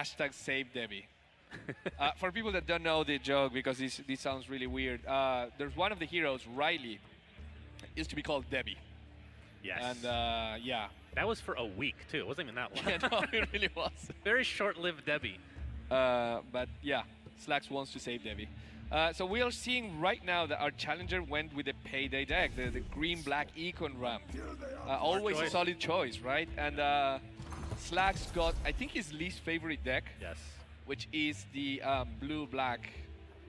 hashtag save Debbie. For people that don't know the joke, because this sounds really weird, there's one of the heroes, Riley, used to be called Debbie. Yes. And yeah. That was for a week, too. It wasn't even that long. Yeah, no, it really was. Very short-lived Debbie. But yeah, Slacks wants to save Debbie. So we are seeing right now that our challenger went with the Payday deck, the green-black Econ ramp. Always a solid choice, right? And Slacks got, I think, his least favorite deck. Yes. Which is the blue-black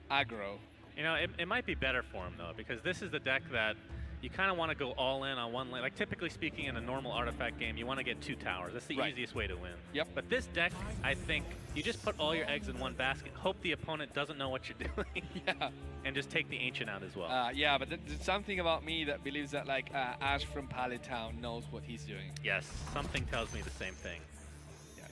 aggro. You know, it might be better for him, though, because this is the deck that you kind of want to go all in on one lane. Like, typically speaking, in a normal artifact game, you want to get 2 towers. That's the easiest way to win. Yep. But this deck, I think, you just put all your eggs in one basket, hope the opponent doesn't know what you're doing, yeah, and just take the Ancient out as well. Yeah, but there's something about me that believes that, like, Ash from Pallet Town knows what he's doing. Yes, something tells me the same thing.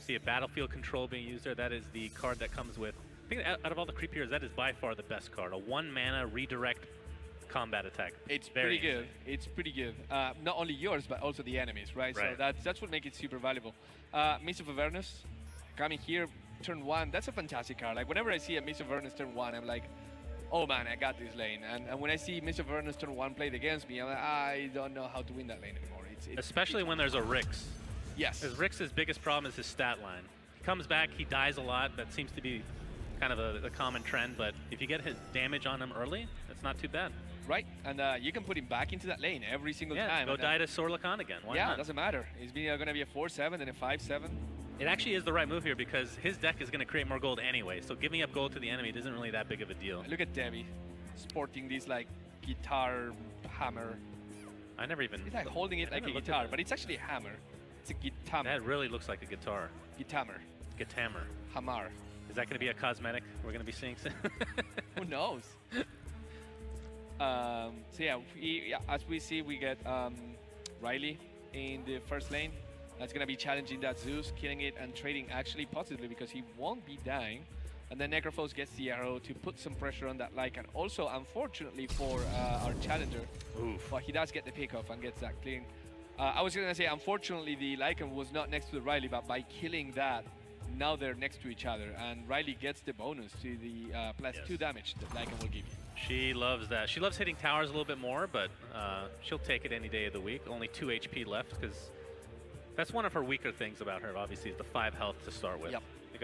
See a battlefield control being used there. That is the card that comes with, I think out of all the creep heroes, that is by far the best card. A 1-mana redirect combat attack. It's pretty good. It's pretty good. Not only yours, but also the enemies, right? So that's what makes it super valuable. Mist of Avernus, coming here, turn 1. That's a fantastic card. Like, whenever I see a Mist of Avernus turn 1, I'm like, oh man, I got this lane. And when I see Mist of Avernus turn 1 played against me, I'm like, I don't know how to win that lane anymore. Especially when there's a Rix. Yes. Because Rix's biggest problem is his stat line. He comes back, he dies a lot. That seems to be kind of a common trend. But if you get his damage on him early, that's not too bad. Right, and you can put him back into that lane every single time. Go die to Sorlakan again. Why not? It doesn't matter. He's going to be a 4/7 and a 5/7. It actually is the right move here because his deck is going to create more gold anyway. So giving up gold to the enemy isn't really that big of a deal. Look at Debbie sporting this like guitar hammer. I never even. He's like holding it like a guitar, but it's actually a hammer. It's a guitar. That really looks like a guitar. Guitammer. Guitammer. Hamar. Is that going to be a cosmetic we're going to be seeing soon? Who knows? So yeah, as we see, we get Riley in the first lane. That's going to be challenging that Zeus, killing it and trading actually positively because he won't be dying. And then Necrophos gets the arrow to put some pressure on that Lycan. Also, unfortunately for our challenger, but he does get the pickoff and gets that clean. I was going to say, unfortunately, the Lycan was not next to the Riley, but by killing that, now they're next to each other. And Riley gets the bonus to the +2 damage that Lycan will give you. She loves that. She loves hitting towers a little bit more, but she'll take it any day of the week. Only 2 HP left, because that's one of her weaker things about her, obviously, is the 5 health to start with. Yep. You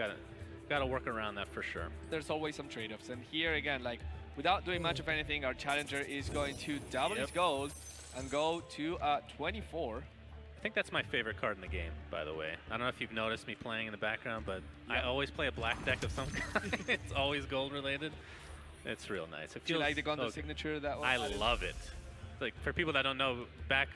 gotta work around that for sure. There's always some trade-offs, and here again, like, without doing much of anything, our challenger is going to double his gold and go to 24. I think that's my favorite card in the game, by the way. I don't know if you've noticed me playing in the background, but I always play a black deck of some kind. It's always gold related. It's real nice. It feels Do you like the Gondor signature that was I love it. Like, for people that don't know, back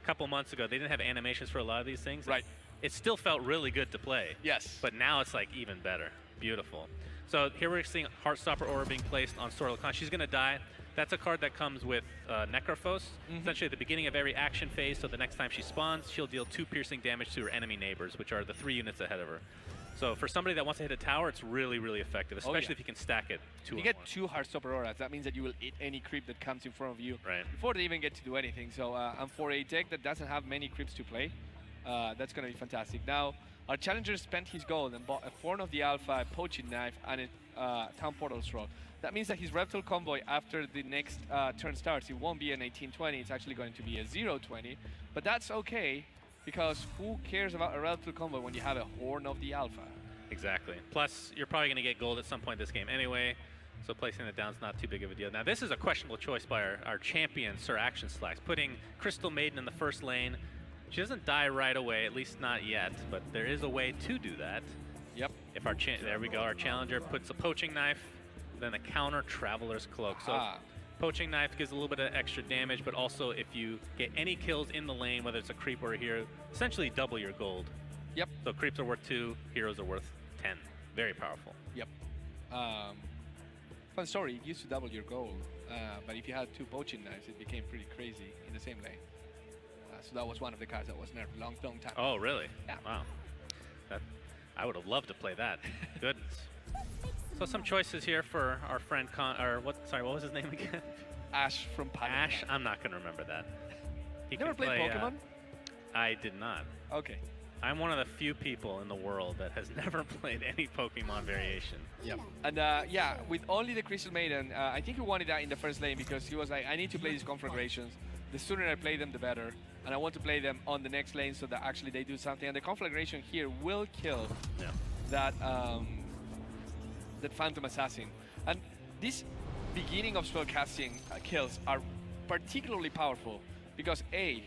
a couple months ago, they didn't have animations for a lot of these things. Right. It still felt really good to play. Yes. But now it's like even better. Beautiful. So here we're seeing Heartstopper Aura being placed on Sorlakan. She's going to die. That's a card that comes with Necrophos. Essentially at the beginning of every action phase, so the next time she spawns, she'll deal 2 piercing damage to her enemy neighbors, which are the 3 units ahead of her. So for somebody that wants to hit a tower, it's really, really effective, especially if you can stack it 2 You get 2 Heartstopper Auras. That means that you will eat any creep that comes in front of you before they even get to do anything. So and for a deck that doesn't have many creeps to play, that's going to be fantastic. Now, our challenger spent his gold and bought a Forn of the Alpha, a Poaching Knife, and a Town Portal Scroll. That means that his Reptile Convoy, after the next turn starts, it won't be an 18-20, it's actually going to be a 0-20. But that's okay, because who cares about a Reptile Convoy when you have a Horn of the Alpha? Exactly. Plus, you're probably going to get gold at some point this game anyway, so placing it down is not too big of a deal. Now, this is a questionable choice by our champion, SirActionSlacks, putting Crystal Maiden in the first lane. She doesn't die right away, at least not yet, but there is a way to do that. Yep. If our there we go, our challenger puts a Poaching Knife, then a counter Traveler's Cloak. So Poaching Knife gives a little bit of extra damage, but also if you get any kills in the lane, whether it's a creep or a hero, essentially double your gold. Yep. So creeps are worth 2, heroes are worth 10. Very powerful. Yep. Fun story, it used to double your gold, but if you had 2 Poaching Knives, it became pretty crazy in the same lane. So that was one of the cards that was nerfed a long time. Oh, really? Yeah. Wow. I would have loved to play that. Goodness. So some choices here for our friend what was his name again? Ash from Pallet. Ash? I'm not going to remember that. He never played Pokemon? I did not. Okay. I'm one of the few people in the world that has never played any Pokemon variation. Yep. And yeah, with only the Crystal Maiden, I think he wanted that in the first lane because he was like, I need to play these conflagrations. The sooner I play them, the better. And I want to play them on the next lane so that actually they do something. And the conflagration here will kill that that Phantom Assassin. And this beginning of spellcasting kills are particularly powerful because A,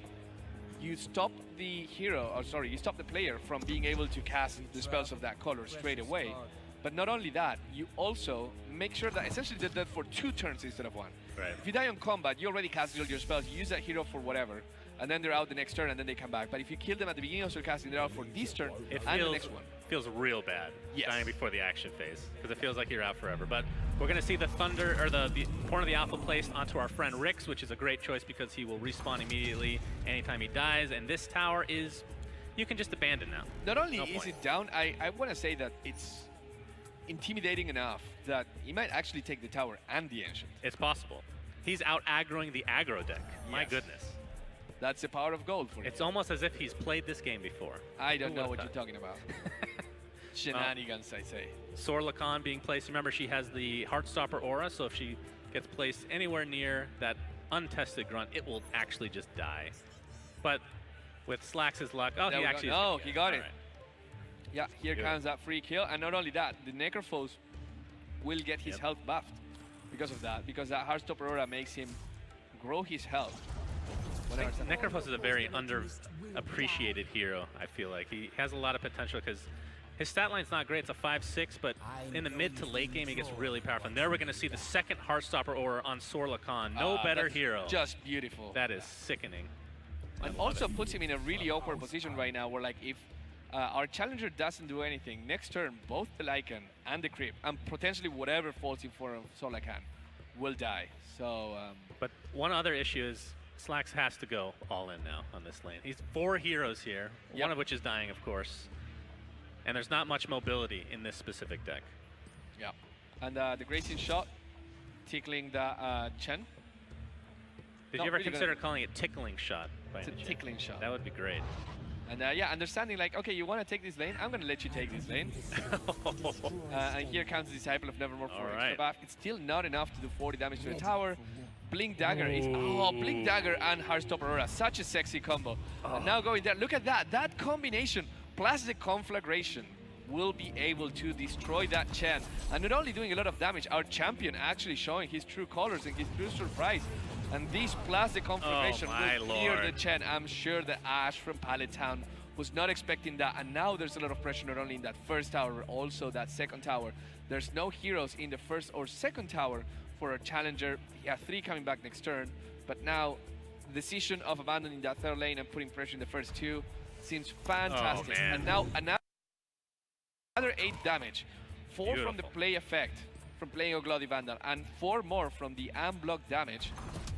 you stop the hero, or sorry, you stop the player from being able to cast the spells of that color straight away. But not only that, you also make sure that essentially they're dead for 2 turns instead of 1. Right. If you die on combat, you already casted all your spells, you use that hero for whatever, and then they're out the next turn and then they come back. But if you kill them at the beginning of your casting, they're out for this turn and the next one. Feels real bad Yes. dying before the action phase because it feels like you're out forever. But we're going to see the Thunder, or the Horn of the Alpha placed onto our friend Rix, which is a great choice because he will respawn immediately anytime he dies. And this tower is, you can just abandon now. Not only is it down, I want to say that it's intimidating enough that he might actually take the tower and the Ancient. It's possible. He's out aggroing the aggro deck. My Yes. goodness. That's the power of gold for him. It's almost as if he's played this game before. I don't Who know would've what you're thought? talking about. Shenanigans, I say. SirActionSlacks being placed. Remember, she has the Heartstopper aura, so if she gets placed anywhere near that untested grunt, it will actually just die. But with Slacks' luck, oh, There he we actually go. Oh, he got it. All right. Yeah, here Good. comes that free kill. And not only that, the Necrophos will get his health buffed because of that, because that Heartstopper aura makes him grow his health. Necrophos is a very underappreciated hero, I feel like. He has a lot of potential because his stat line's not great. It's a 5-6, but in the mid to late game, he gets really powerful. And there we're going to see the second Heartstopper aura on SirActionSlacks. No better that's hero. Just beautiful. That is sickening. And also puts him in a really awkward position right now where, like, if our challenger doesn't do anything, next turn, both the Lycan and the Creep, and potentially whatever falls in for Solacan, will die. So, But one other issue is Slacks has to go all in now on this lane. He's 4 heroes here, one of which is dying, of course. And there's not much mobility in this specific deck. yeah. And the Grazing Shot, tickling the Chen. Did Not you ever really consider calling it Tickling Shot? By It's a any chance? tickling shot. That would be great. And yeah, understanding like, okay, you want to take this lane? I'm going to let you take this lane. And here comes the Disciple of Nevermore for extra Alright. buff. It's still not enough to do 40 damage to the tower. Blink Dagger is, Blink Dagger and Heartstopper Aura, such a sexy combo. And now going there, look at that, that combination plus the conflagration will be able to destroy that Chen. And not only doing a lot of damage, our champion actually showing his true colors and his true surprise. And this plus the conflagration will clear the Chen. I'm sure that Ash from Pallet Town was not expecting that. And now there's a lot of pressure not only in that first tower, also that second tower. There's no heroes in the first or second tower for a challenger. He has 3 coming back next turn. But now, the decision of abandoning that third lane and putting pressure in the first 2 seems fantastic. Oh, man. And now another 8 damage. 4 from the Beautiful. play effect from playing Oglodi Vandal, and 4 more from the unblock damage.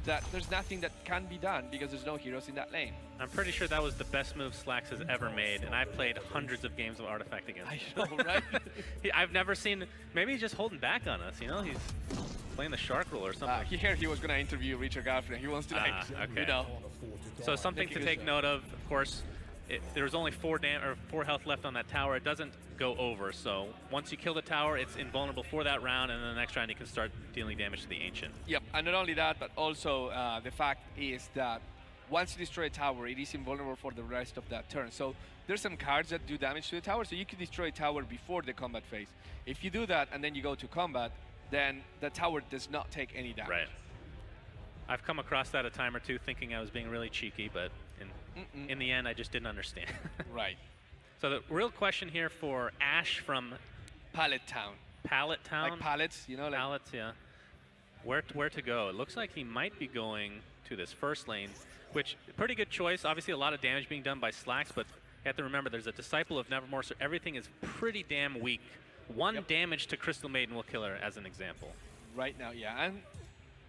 That there's nothing that can be done because there's no heroes in that lane. I'm pretty sure that was the best move Slacks has ever made, and I've played hundreds of games of Artifact against him. I know, right? I've never seen, maybe he's just holding back on us, you know? He's playing the shark rule or something. He was going to interview Richard Garfield. He wants to, like, okay. you know. So something to take note of course, there's only 4 health left on that tower. It doesn't go over, so once you kill the tower, it's invulnerable for that round, and then the next round you can start dealing damage to the Ancient. Yep, and not only that, but also the fact is that once you destroy a tower, it is invulnerable for the rest of that turn. So there's some cards that do damage to the tower, so you can destroy a tower before the combat phase. If you do that and then you go to combat, then the tower does not take any damage. Right. I've come across that a time or two thinking I was being really cheeky, but in the end, I just didn't understand. Right. So the real question here for Ash from Pallet Town. Pallet Town? Like pallets, you know? Like Pallets, yeah. Where to go? It looks like he might be going to this first lane, which, pretty good choice. Obviously, a lot of damage being done by Slacks, but you have to remember there's a Disciple of Nevermore, so everything is pretty damn weak. 1 damage to Crystal Maiden will kill her, as an example. right now, yeah. And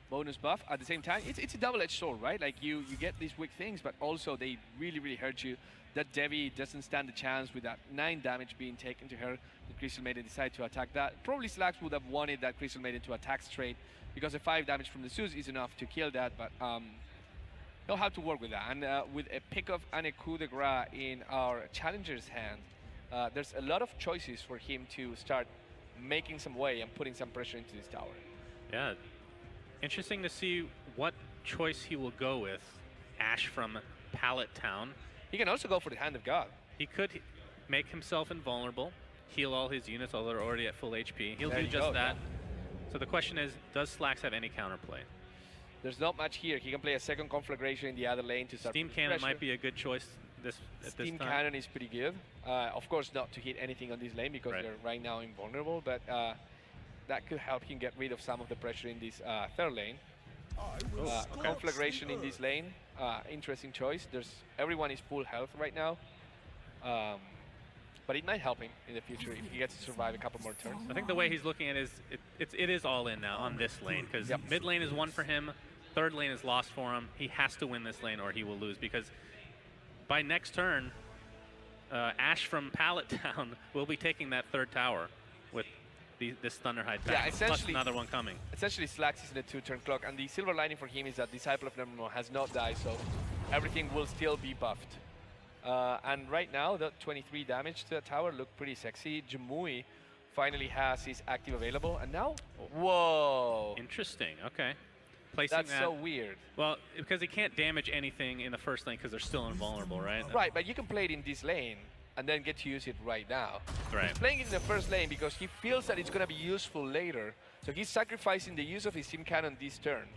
bonus buff at the same time. It's a double-edged sword, right? Like you get these weak things, but also they really, really hurt you. That Devi doesn't stand a chance with that 9 damage being taken to her. The Crystal Maiden decided to attack that. Probably Slacks would have wanted that Crystal Maiden to attack straight because the 5 damage from the Zeus is enough to kill that, but he'll have to work with that. And with a pickoff and a coup de grace in our challenger's hand, there's a lot of choices for him to start making some way and putting some pressure into this tower. Yeah. Interesting to see what choice he will go with. Ash from Pallet Town. He can also go for the Hand of God. He could make himself invulnerable, heal all his units, although they're already at full HP. He'll There do you just go, that. yeah. So the question is, does Slacks have any counterplay? There's not much here. He can play a second conflagration in the other lane to start Steam putting Cannon pressure. might be a good choice at this Steam time. Cannon is pretty good. Of course, not to hit anything on this lane because Right. they're right now invulnerable, but that could help him get rid of some of the pressure in this third lane. Conflagration in this lane, interesting choice. Everyone is full health right now, but it might help him in the future if he gets to survive a couple more turns. I think the way he's looking at it is it is all in now on this lane, because mid lane is one for him, third lane is lost for him. He has to win this lane or he will lose, because by next turn, Ash from Pallet Town will be taking that third tower with this Thunderhide back, plus another one coming. Essentially, Slacks is in a 2-turn clock, and the silver lining for him is that Disciple of Nevermore has not died, so everything will still be buffed. And right now, the 23 damage to the tower look pretty sexy. Jamui finally has his active available, and now, whoa! Interesting. Okay. Placing That's that, so weird. Well, because he can't damage anything in the first lane because they're still invulnerable, right? Right, but you can play it in this lane and then get to use it right now. Right. He's playing it in the first lane because he feels that it's going to be useful later. So he's sacrificing the use of his Steam Cannon this turn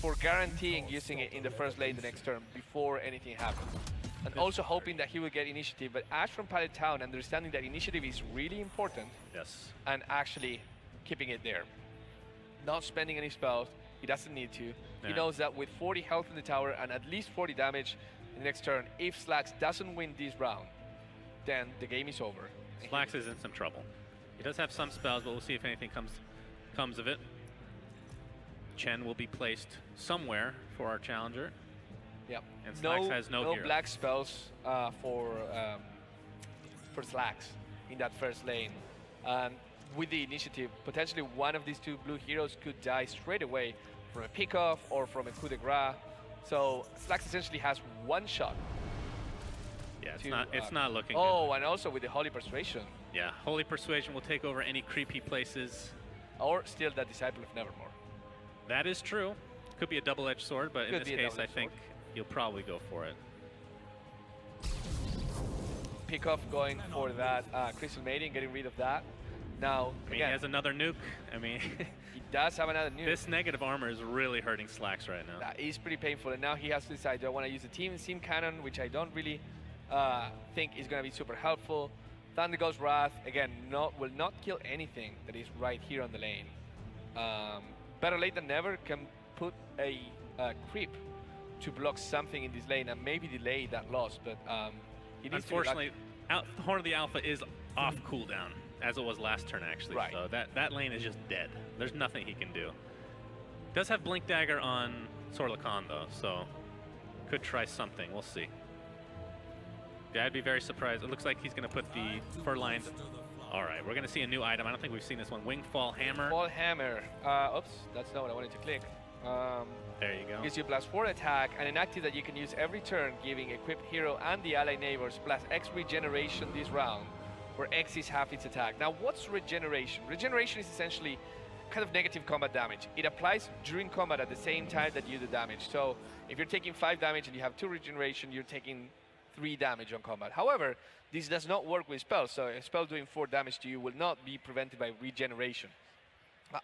for guaranteeing using it in the first lane the next turn before anything happens. And also hoping that he will get initiative. But Ash from Pallet Town, understanding that initiative is really important. Yes. And actually keeping it there. Not spending any spells. He doesn't need to. Yeah. He knows that with 40 health in the tower and at least 40 damage in the next turn, if Slacks doesn't win this round, then the game is over. Slacks is in some trouble. He does have some spells, but we'll see if anything comes of it. Chen will be placed somewhere for our challenger. Yep. And Slacks has no hero. black spells for Slacks in that first lane. With the initiative, potentially one of these two blue heroes could die straight away from a pickoff or from a coup de grace. So Slacks essentially has one shot. Yeah, it's not looking good. Oh, and also with the Holy Persuasion. Yeah, Holy Persuasion will take over any creepy places. Or still the Disciple of Nevermore. That is true. Could be a double-edged sword, but in this case, I think you'll probably go for it. Pickoff going for that Crystal Maiden, getting rid of that. Now, I mean, again, he has another nuke. I mean, he does have another nuke. This negative armor is really hurting Slacks right now. That is pretty painful, and now he has to decide, do I want to use the Steam Cannon, which I don't really think is going to be super helpful. Thunder Ghost Wrath, again, will not kill anything that is right here on the lane. Better late than never can put a creep to block something in this lane and maybe delay that loss, but he needs unfortunately, Horn of the Alpha is off cooldown, as it was last turn actually. Right. So that lane is just dead. There's nothing he can do. Does have Blink Dagger on Sorlakan though, so could try something. We'll see. Yeah, I'd be very surprised. It looks like he's going to put the fur lines. All right, we're going to see a new item. I don't think we've seen this one. Wingfall Hammer. Wingfall Hammer. Oops, that's not what I wanted to click. There you go. Gives you +4 attack and an active that you can use every turn, giving equipped hero and the ally neighbors +X regeneration this round, where X is half its attack. Now, what's regeneration? Regeneration is essentially kind of negative combat damage. It applies during combat at the same time that you do damage. So if you're taking 5 damage and you have 2 regeneration, you're taking 3 damage on combat. However, this does not work with spells, so a spell doing 4 damage to you will not be prevented by regeneration.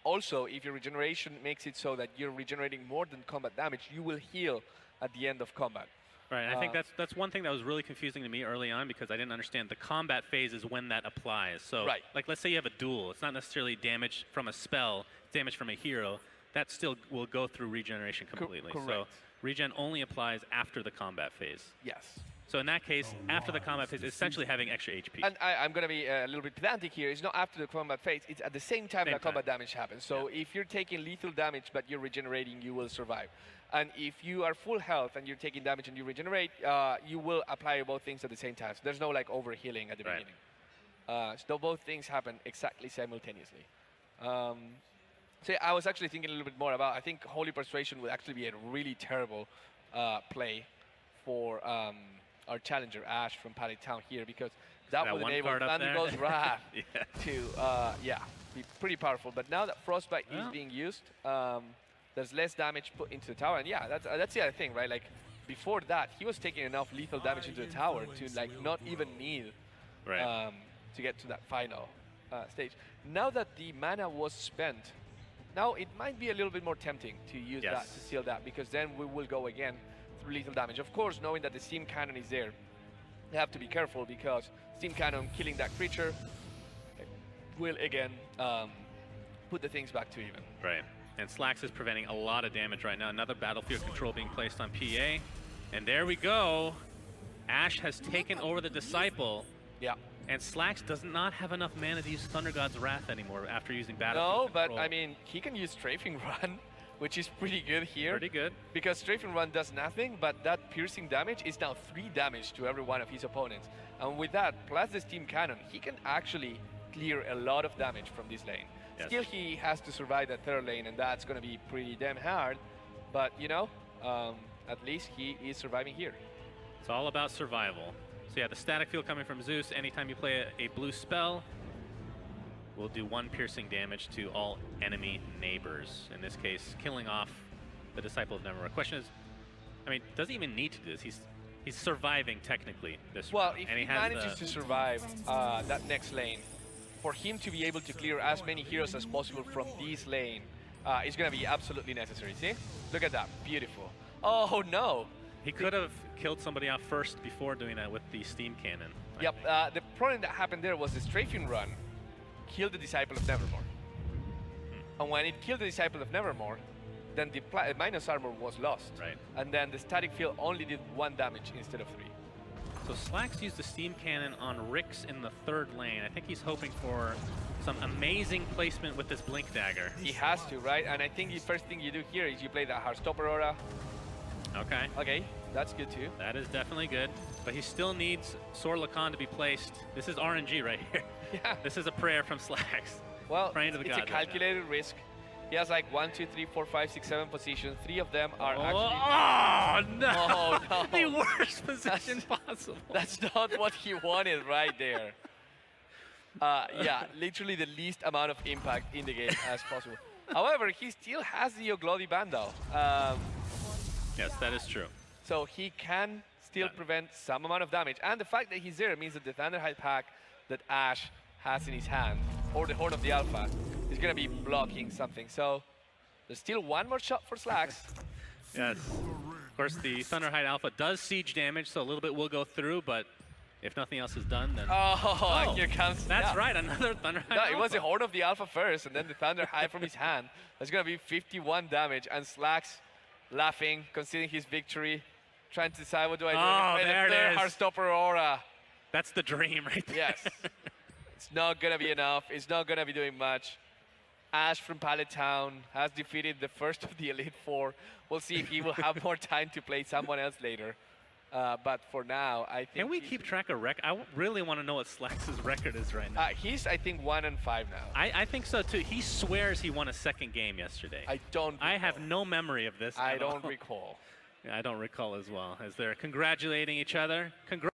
Also, if your regeneration makes it so that you're regenerating more than combat damage, you will heal at the end of combat. Right, and I think that's one thing that was really confusing to me early on, because I didn't understand the combat phase is when that applies. So, like, let's say you have a duel. It's not necessarily damage from a spell, it's damage from a hero. That still will go through regeneration completely. Correct. So, regen only applies after the combat phase. Yes. So in that case, after the combat phase, it's essentially having extra HP. And I'm going to be a little bit pedantic here. It's not after the combat phase. It's at the same time that combat damage happens. So if you're taking lethal damage but you're regenerating, you will survive. And if you are full health and you're taking damage and you regenerate, you will apply both things at the same time. So there's no like overhealing at the beginning. So both things happen exactly simultaneously. So yeah, I was actually thinking a little bit more about, I think Holy Persuasion would actually be a really terrible play for our challenger Ash from Pallet Town here, because that would one enable card up there. Thunderbolt's Wrath Yeah. to be pretty powerful. But now that Frostbite is being used, there's less damage put into the tower, and that's the other thing, right? Like before that, he was taking enough lethal damage into the tower to like not even need to get to that final stage. Now that the mana was spent, now it might be a little bit more tempting to use that to seal that, because then we will go again through lethal damage. Of course, knowing that the Steam Cannon is there, you have to be careful, because Steam Cannon killing that creature will again put the things back to even. Right. And Slacks is preventing a lot of damage right now. Another battlefield control being placed on PA. And there we go. Ash has taken over the Disciple. Yeah. And Slacks does not have enough mana to use Thunder God's Wrath anymore after using battlefield control. But I mean, he can use Strafing Run, which is pretty good here. Pretty good. Because Strafing Run does nothing, but that piercing damage is now 3 damage to every one of his opponents. And with that, plus the Steam Cannon, he can actually clear a lot of damage from this lane. Yes. Still, he has to survive that third lane, and that's going to be pretty damn hard. But, you know, at least he is surviving here. It's all about survival. So yeah, the static field coming from Zeus, anytime you play a blue spell, will do 1 piercing damage to all enemy neighbors. In this case, killing off the Disciple of Nevermore. Question is, I mean, does he even need to do this? He's surviving technically this round. Well, if he manages to survive that next lane, for him to be able to clear as many heroes as possible from this lane is going to be absolutely necessary. See? Look at that. Beautiful. Oh, no. He could have killed somebody off first before doing that with the Steam Cannon. Yep. The problem that happened there was the Strafing Run killed the Disciple of Nevermore. And when it killed the Disciple of Nevermore, then the minus armor was lost. Right. And then the static field only did 1 damage instead of 3. So Slacks used the Steam Cannon on Rix in the 3rd lane. I think he's hoping for some amazing placement with this Blink Dagger. He has to, right? And I think the first thing you do here is you play the Heartstopper Aura. Okay. Okay, that's good too. That is definitely good. But he still needs Sword Lacan to be placed. This is RNG right here. Yeah. This is a prayer from Slacks. Well, praying to the it's a gods calculated risk. He has like 1, 2, 3, 4, 5, 6, 7 positions. 3 of them are actually... Oh, no! Oh, no. The worst position possible. That's not what he wanted right there. Yeah, literally the least amount of impact in the game as possible. However, he still has the Oglodi Bandal. Yes, that is true. So he can still prevent some amount of damage. And the fact that he's there means that the Thunderhide pack that Ash has in his hand, or the Horn of the Alpha, is going to be blocking something. So there's still 1 more shot for Slacks. Yes. Of course, the Thunderhide Alpha does siege damage, so a little bit will go through, but if nothing else is done, then... Oh, here comes... That's right, another Thunderhide Alpha. It was the Horn of the Alpha first, and then the Thunderhide from his hand. That's going to be 51 damage, and Slacks laughing, considering his victory, trying to decide what do I do. Oh, there it is. Heartstopper Aura. That's the dream right there. Yes. It's not going to be enough. It's not going to be doing much. Ash from Pallet Town has defeated the first of the Elite Four. We'll see if he will have more time to play someone else later. But for now, I think... Can we keep track of record? I really want to know what Slacks' record is right now. He's, I think, 1-5 now. I think so, too. He swears he won a 2nd game yesterday. I don't recall. I have no memory of this. I don't recall. Yeah, I don't recall as well. As they're congratulating each other.